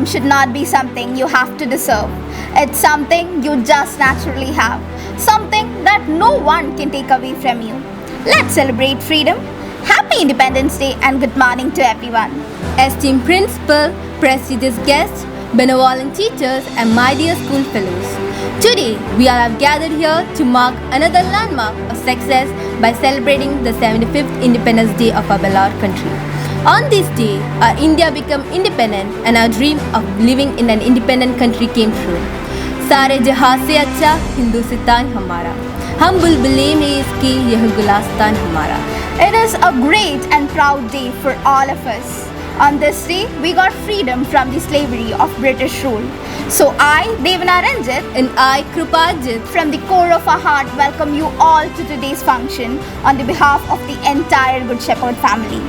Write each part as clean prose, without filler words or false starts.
should not be something you have to deserve. It's something you just naturally have. Something that no one can take away from you. Let's celebrate freedom. Happy Independence Day and good morning to everyone. Esteemed Principal, prestigious guests, benevolent teachers and my dear school fellows. Today, we all have gathered here to mark another landmark of success by celebrating the 75th Independence Day of our beloved country. On this day, our India became independent and our dream of living in an independent country came true. सारे जहां से अच्छा हिंदुस्तान हमारा, हम बुलबुलें में इसकी यह गुलिस्तान हमारा. It is a great and proud day for all of us. On this day, we got freedom from the slavery of British rule. So I, Devana Ranjit, And I, Krupajit, from the core of our heart, welcome you all to today's function on the behalf of the entire Good Shepherd family.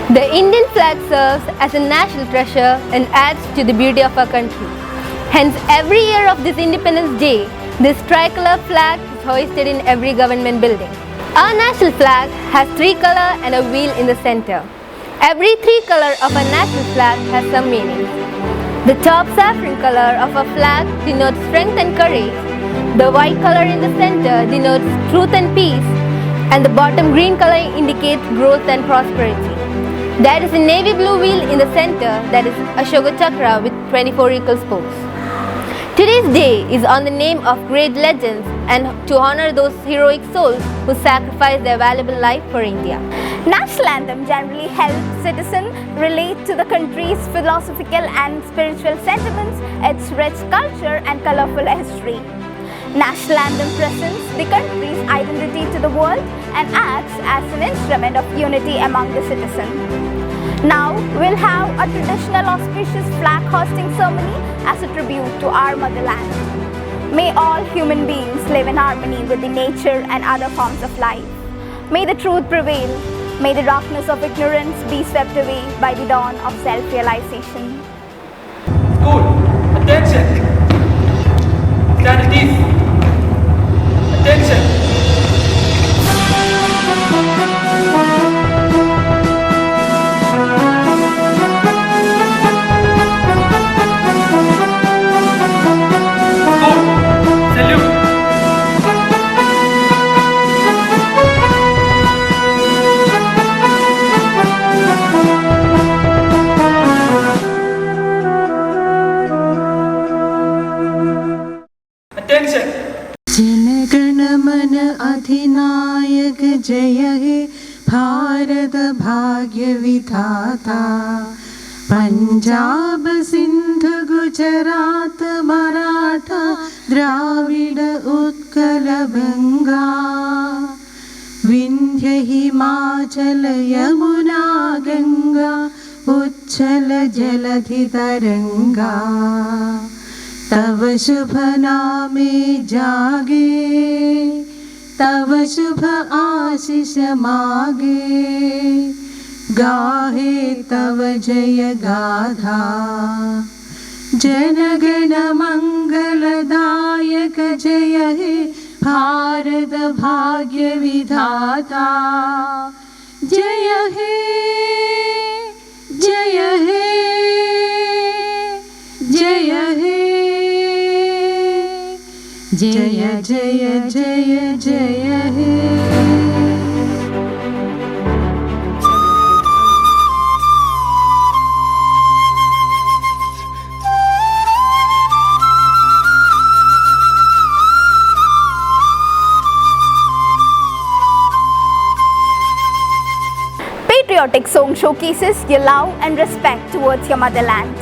the Indian flag serves as a national treasure and adds to the beauty of our country. Hence, every year of this Independence Day, this tricolor flag is hoisted in every government building. Our national flag has three colors and a wheel in the center. Every three colors of a national flag has some meaning. The top saffron color of a flag denotes strength and courage. The white color in the center denotes truth and peace. And the bottom green color indicates growth and prosperity. There is a navy blue wheel in the center that is Ashoka Chakra with 24 equal spokes. Today's day is on the name of great legends and to honor those heroic souls who sacrificed their valuable life for India. National anthem generally helps citizens relate to the country's philosophical and spiritual sentiments, its rich culture and colorful history. National anthem presents the country's identity to the world and acts as an instrument of unity among the citizens. Now we'll have a traditional auspicious flag hoisting ceremony as a tribute to our motherland. May all human beings live in harmony with the nature and other forms of life. May the truth prevail. May the darkness of ignorance be swept away by the dawn of self-realization. School, attention! Stand at ease. Attention! जनगण मन अधिनायक जय हे भारत भाग्य विधाता पंजाब सिंध गुजरात मराठा द्राविड उत्कल गंगा विंध्य हिमाचल यमुना गंगा उच्छल जलधि तरंगा तव शुभ नामे जागे तव शुभ आशीष मागे गाहे तव जय गाथा जनगण मंगलदायक जय हे भारत भाग्य विधाता जय हे जय हे जय हे जय जय जय जय हे. Patriotic song showcases your love and respect towards your motherland.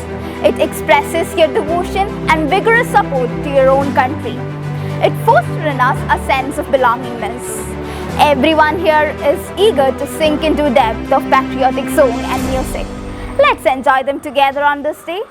It expresses your devotion and vigorous support to your own country. It fosters in us a sense of belongingness. Everyone here is eager to sink into depth of patriotic song and music. Let's enjoy them together on this day.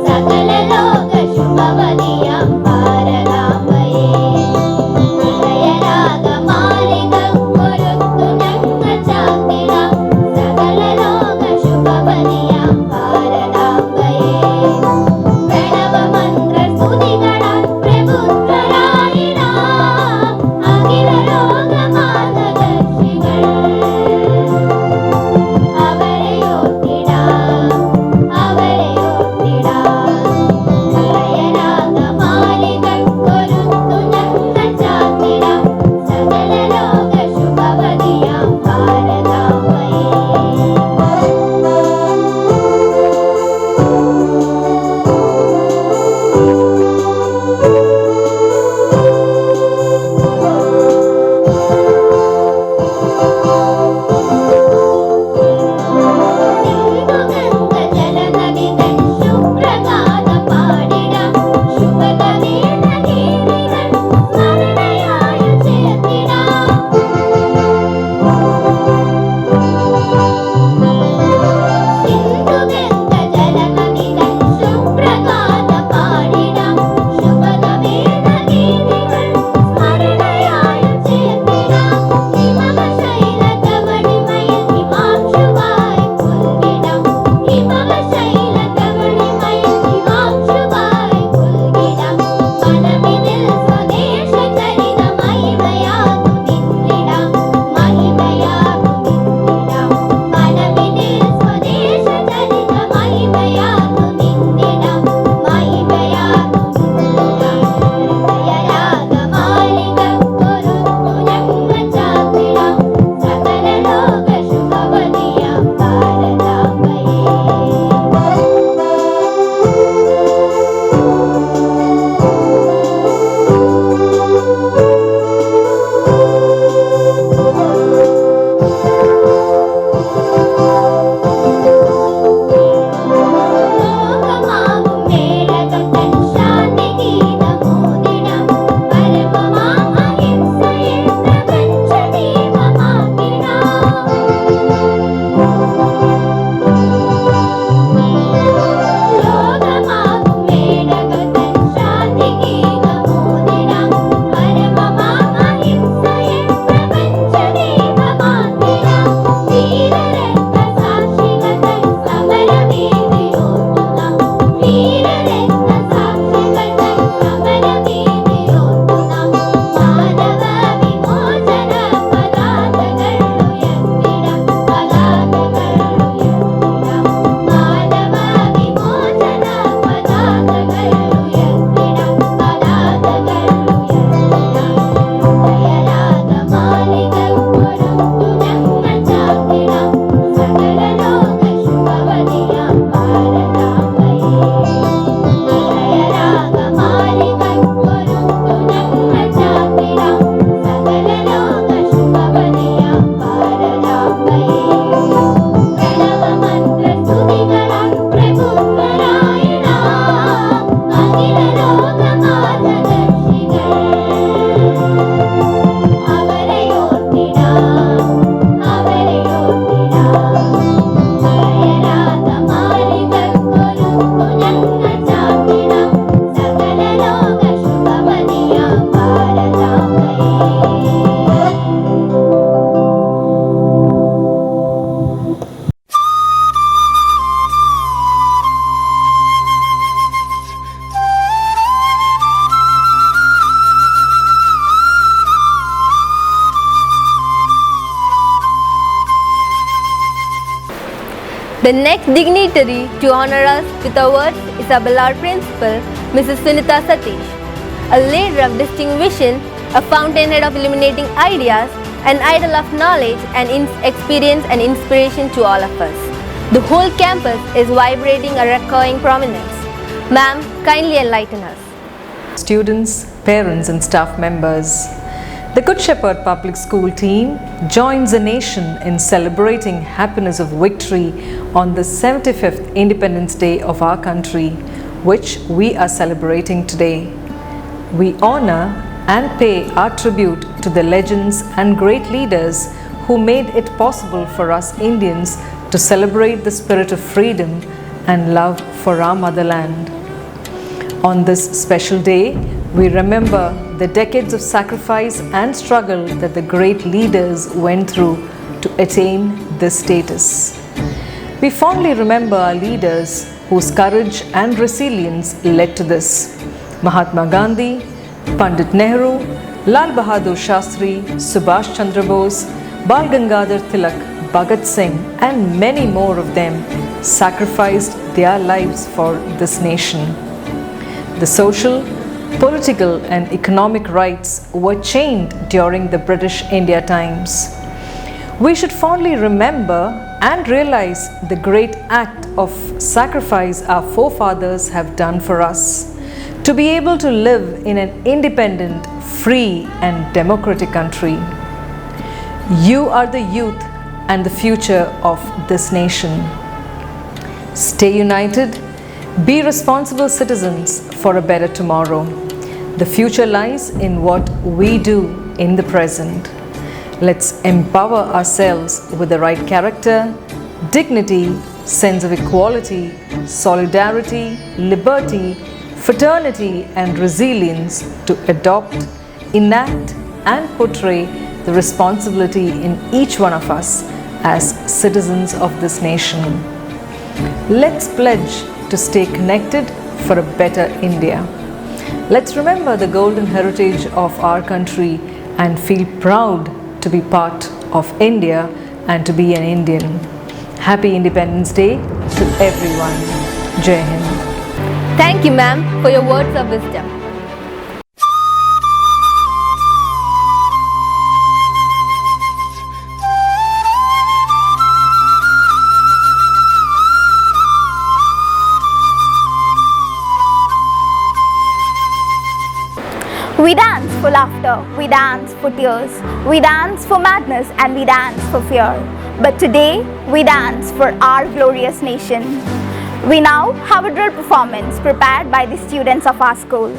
सकल लोक शुभवदियं पारगामये. The next dignitary to honor us with awards is our beloved principal, Mrs. Sunita Satish, a leader of distinct vision, a fountainhead of illuminating ideas, an idol of knowledge and experience and inspiration to all of us. The whole campus is vibrating a echoing prominence. Ma'am, kindly enlighten us. Students, parents and staff members, the Good Shepherd Public School team joins the nation in celebrating happiness of victory on the 75th Independence Day of our country, which we are celebrating today. We honor and pay our tribute to the legends and great leaders who made it possible for us Indians to celebrate the spirit of freedom and love for our motherland. On this special day, we remember the decades of sacrifice and struggle that the great leaders went through to attain this status. We fondly remember our leaders whose courage and resilience led to this. Mahatma Gandhi, Pandit Nehru, Lal Bahadur Shastri, Subhash Chandra Bose, Bal Gangadhar Tilak, Bhagat Singh and many more of them sacrificed their lives for this nation. The social, political and economic rights were chained during the British India times. We should fondly remember and realize the great act of sacrifice our forefathers have done for us to be able to live in an independent, free and democratic country. You are the youth and the future of this nation. Stay united, be responsible citizens for a better tomorrow. The future lies in what we do in the present. Let's empower ourselves with the right character, dignity, sense of equality, solidarity, liberty, fraternity and resilience to adopt, enact and portray the responsibility in each one of us as citizens of this nation. Let's pledge to stay connected for a better India. Let's remember the golden heritage of our country and feel proud to be part of India and to be an Indian. Happy Independence Day to everyone. Jai Hind. Thank you, ma'am, for your words of wisdom. We dance for laughter, we dance for tears, we dance for madness and we dance for fear. But today, we dance for our glorious nation. We now have a drill performance prepared by the students of our school.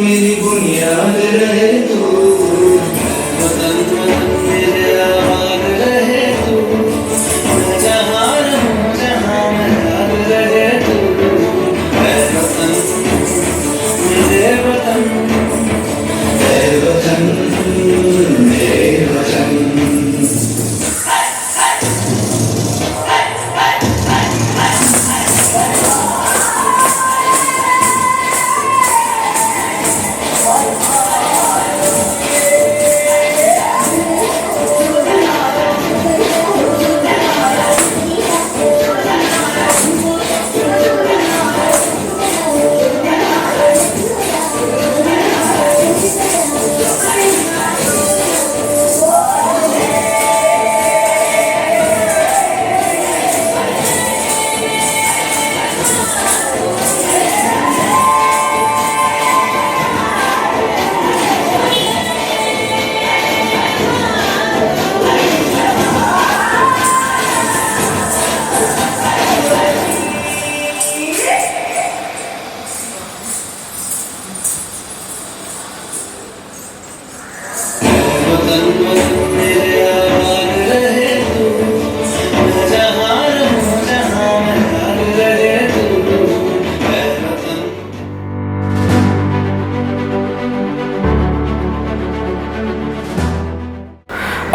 मेरी बुनियाद रहे तू वतन वतन मेरे आवाज़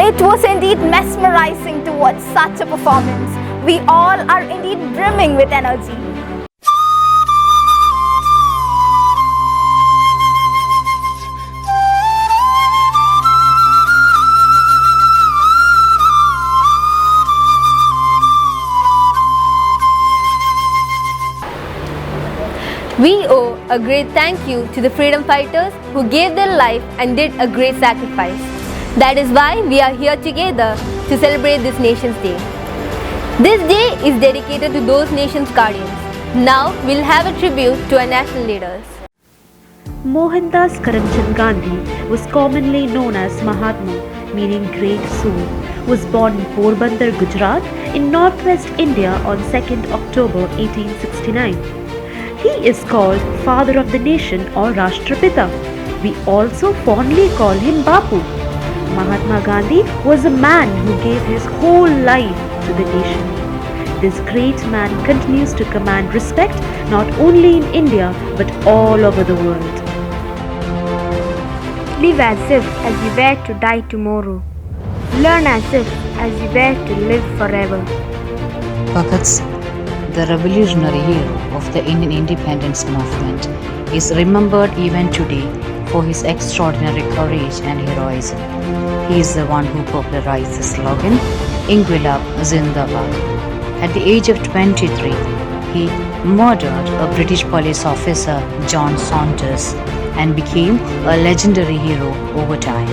It was indeed mesmerizing to watch such a performance. We all are indeed brimming with energy. We owe a great thank you to the freedom fighters who gave their life and did a great sacrifice. That is why we are here together to celebrate this nation's day. This day is dedicated to those nation's guardians. Now we'll have a tribute to our national leaders. Mohandas Karamchand Gandhi was commonly known as Mahatma, meaning great soul, was born in Porbandar, Gujarat in northwest India on 2nd October 1869. He is called Father of the Nation or Rashtrapita. We also fondly call him Bapu. Mahatma Gandhi was a man who gave his whole life to the nation. This great man continues to command respect not only in India but all over the world. Live as if as you were to die tomorrow. Learn as if as you were to live forever. Bhagat Singh, the revolutionary hero of the Indian independence movement, is remembered even today for his extraordinary courage and heroism. He is the one who popularized the slogan, Inquilab Zindabad. At the age of 23, he murdered a British police officer, John Saunders, and became a legendary hero over time.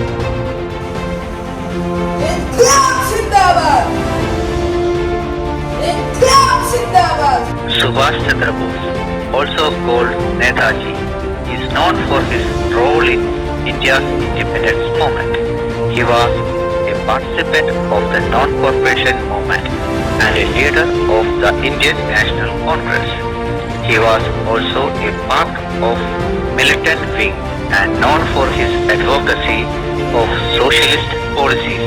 Subhash Chandra Bose, also called Netaji, is known for his role in India's independence movement. He was a participant of the non-cooperation movement and a leader of the Indian National Congress. He was also a part of militant wing and known for his advocacy of socialist policies.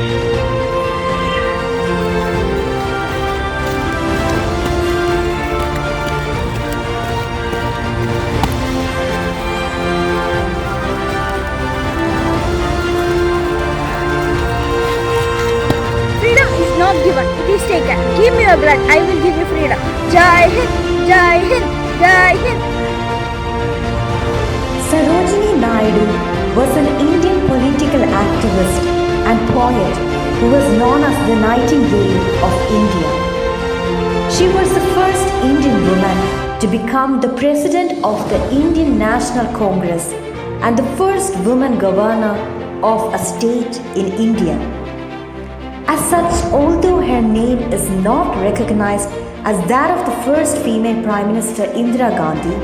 Freedom is not given, it is taken. Give me your blood, I will give you freedom. Jai Hind, Jai Hind, Jai Hind. Sarojini Naidu was an Indian political activist and poet who was known as the Nightingale of India. She was the first Indian woman to become the president of the Indian National Congress and the first woman governor of a state in India. As such, although her name is not recognized as that of the first female Prime Minister Indira Gandhi,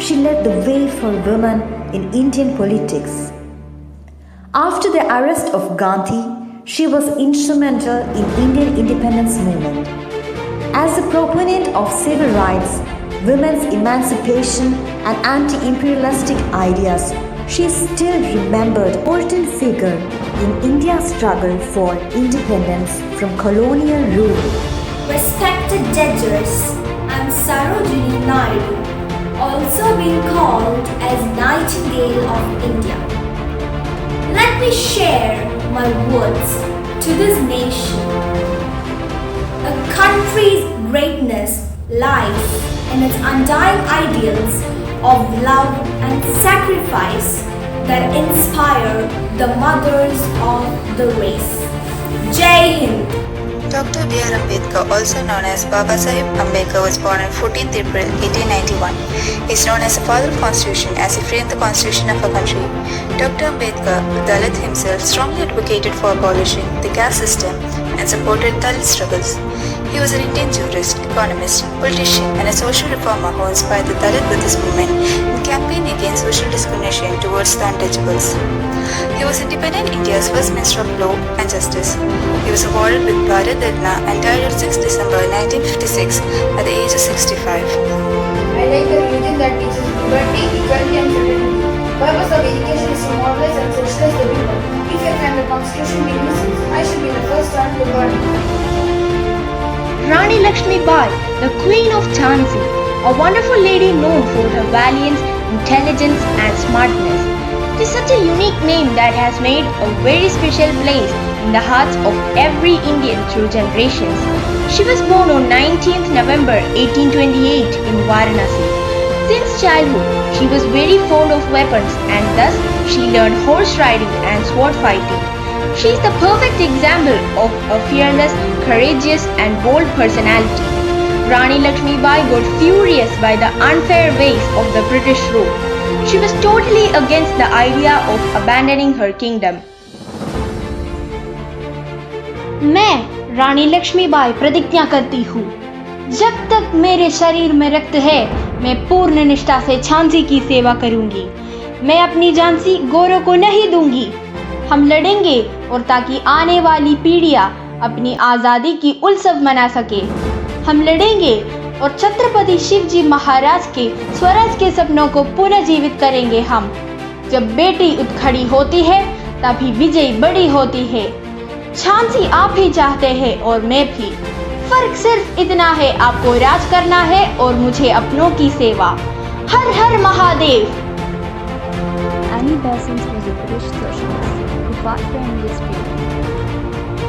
she led the way for women in Indian politics. After the arrest of Gandhi, she was instrumental in Indian independence movement. As a proponent of civil rights, women's emancipation and anti-imperialistic ideas, she is still remembered an important figure in India's struggle for independence from colonial rule. Respected judges, I'm Sarojini Naidu, also being called as Nightingale of India. Let me share my words to this nation. A country's greatness lies in its undying ideals of love and sacrifice that inspire the mothers of the race. Jai Hind! Dr. B.R. Ambedkar, also known as Baba Sahib Ambedkar, was born on 14th April 1891. He is known as the father of Constitution as he framed the Constitution of our country. Dr. Ambedkar, a Dalit himself, strongly advocated for abolishing the caste system and supported Dalit struggles. He was an Indian jurist, economist, politician and a social reformer who inspired the Dalit Buddhist movement and campaigned against social discrimination towards the untouchables. He was independent India's first Minister of Law and Justice. He was awarded with Bharat Ratna and died on 6 December 1956 at the age of 65. I like the religion that teaches liberty, equality and fraternity. The purpose of education is to modernize and socialize the people. If you can constitution be nuisance, I should be the first one to burn it. Rani Lakshmi Bai, the Queen of Jhansi, a wonderful lady known for her valiance, intelligence and smartness. It is such a unique name that has made a very special place in the hearts of every Indian through generations. She was born on 19th November 1828 in Varanasi. Since childhood, she was very fond of weapons and thus she learned horse riding and sword fighting. She is the perfect example of a fearless, courageous and bold personality. Rani Lakshmi Bai got furious by the unfair ways of the British rule. She was totally against the idea of abandoning her kingdom. मैं रानी लक्ष्मीबाई प्रतिज्ञा करती हूँ, जब तक मेरे शरीर में रक्त है मैं पूर्ण निष्ठा से झांसी की सेवा करूँगी। मैं अपनी झांसी गोरों को नहीं दूंगी। हम लड़ेंगे और ताकि आने वाली पीढ़ियाँ अपनी आज़ादी की उत्सव मना सके। हम लड़ेंगे और छत्रपति शिवजी महाराज के स्वराज के सपनों को पुनः जीवित करेंगे हम। जब बेटी उतखड़ी होती है तभी विजय बड़ी होती है। झांसी आप ही चाहते हैं और मैं भी। फर्क सिर्फ इतना है, आपको राज करना है और मुझे अपनों की सेवा। हर हर Mahadev. Annie Besant was a British socialist who fought for India's freedom.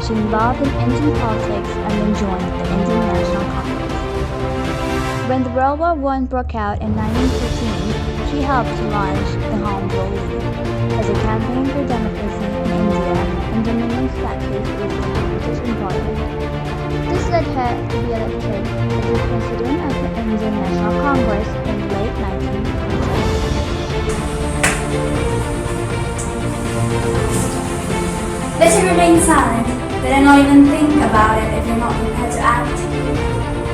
She involved in Indian politics and then joined the Indian National Congress. When the World War I broke out in 1915, she helped to launch the Home Rule League as a campaign for democracy in India and demanding statues within the British Parliament. This led her to be elected as the President of the Indian National Congress in late 1927. Better remain silent, better not even think about it if you're not prepared to act.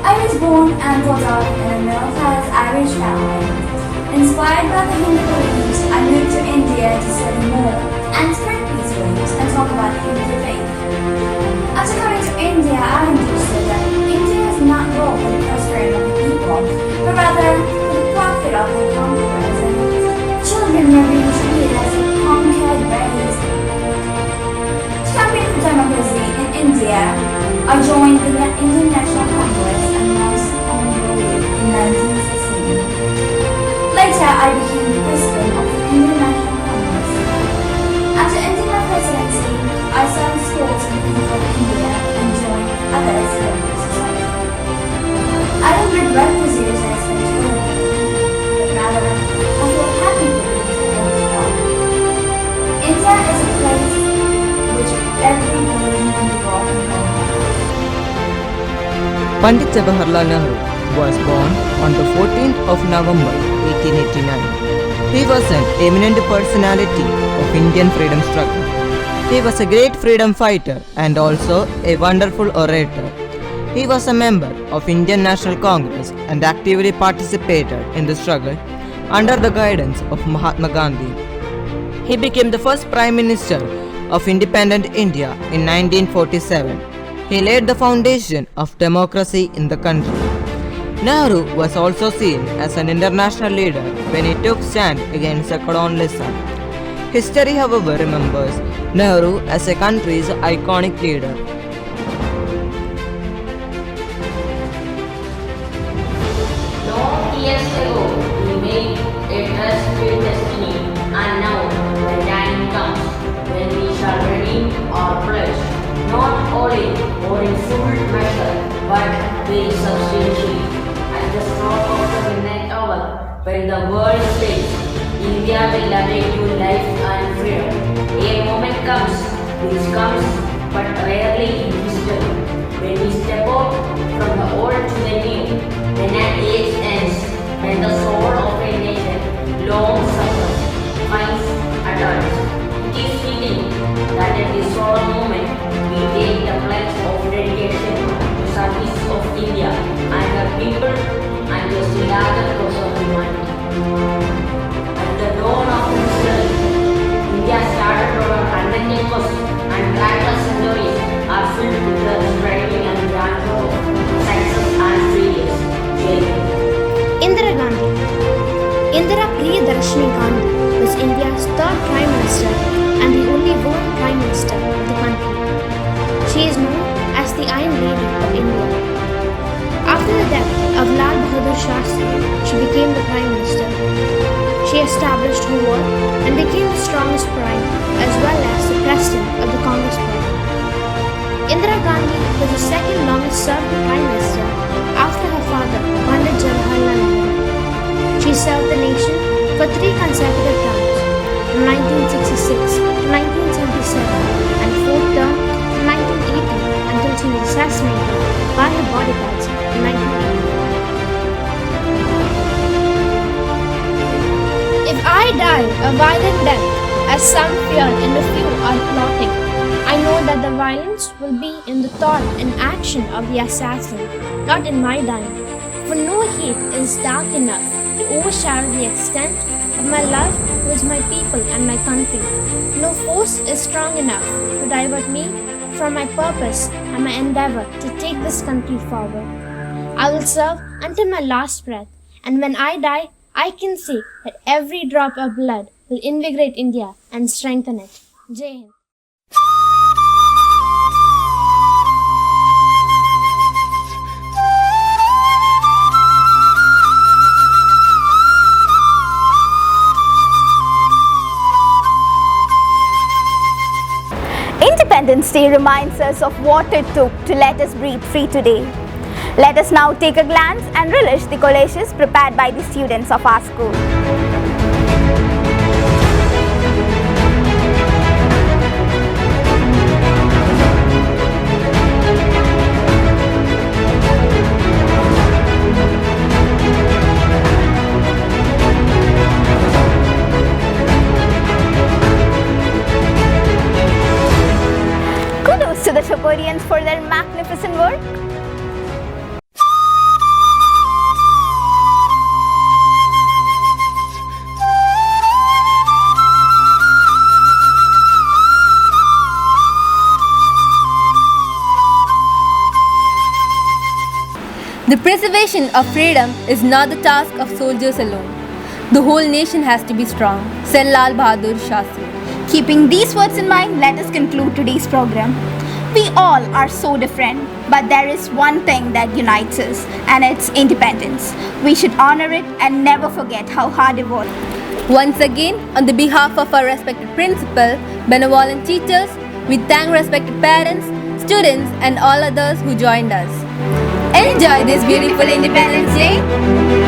I was born and brought up in a middle-class Irish family. Inspired by the Hindu beliefs, I moved to India to study more and spread these beliefs and talk about the Hindu faith. After coming to India, I understood that India is not ruled for the prosperity of the people, but rather for the profit of the conquerors, and children were being treated as a conquered race. To campaign for democracy in India, I joined the Indian National Congress and launched the Home Rule League in 1916. Later, I became the president of the Indian National Congress. After ending my presidency, I started schools in the people of India and joined other civil society. I don't regret the years I spent with it, but rather I feel happy for being in India is a place which every religion in the world can go. Pandit Jawaharlal Nehru was born on the 14th of November 1889. He was an eminent personality of Indian freedom struggle. He was a great freedom fighter and also a wonderful orator. He was a member of Indian National Congress and actively participated in the struggle under the guidance of Mahatma Gandhi. He became the first Prime Minister of independent India in 1947. He laid the foundation of democracy in the country. Nehru was also seen as an international leader when he took stand against colonialism. History, however, remembers Nehru as a country's iconic leader. Long years ago, we made a trust with destiny, and now the time comes when we shall redeem our pledge, not only or in full measure, but very substantially. At the stroke of the midnight hour, when the world sleeps, India will awake to life and freedom. A moment comes, which comes but rarely in history, when we step out from the old to the new, when an age ends, when the soul of a nation long suffers, finds adults. It is fitting that at this solemn moment we take the pledge of dedication to service of India and her people and to the larger cause of humanity. At the dawn of history, India started over 100 years and countless centuries are filled with the striving and grandeur of success and failures. Indira Gandhi. Indira Priyadarshini Gandhi was India's third Prime Minister world Prime Minister of the country. She is known as the Iron Lady of India. After the death of Lal Bahadur Shastri, she became the Prime Minister. She established her work and became the strongest prime as well as the President of the Congress Party. Indira Gandhi was the second longest serving Prime Minister after her father, Pandit Jawaharlal Nehru. She served the nation for 3 consecutive terms, from 1966 to 1977 and 4th term from 1980 until she was assassinated by her bodyguards in 1980. If I die a violent death, as some fear and a few are plotting, I know that the violence will be in the thought and action of the assassin, not in my dying. For no hate is dark enough to overshadow the extent of my love towards my people and my country. No force is strong enough to divert me from my purpose and my endeavor to take this country forward. I will serve until my last breath, and when I die, I can say that every drop of blood will invigorate India and strengthen it. Jai Hind. Independence Day reminds us of what it took to let us breathe free today. Let us now take a glance and relish the collages prepared by the students of our school. Kudos to the Choporians for their magnificent work. The preservation of freedom is not the task of soldiers alone. The whole nation has to be strong, said Lal Bahadur Shastri. Keeping these words in mind, let us conclude today's program. We all are so different, but there is one thing that unites us, and it's independence. We should honor it and never forget how hard it was. Once again, on the behalf of our respected principal, benevolent teachers, we thank respected parents, students, and all others who joined us. Enjoy this beautiful Independence Day.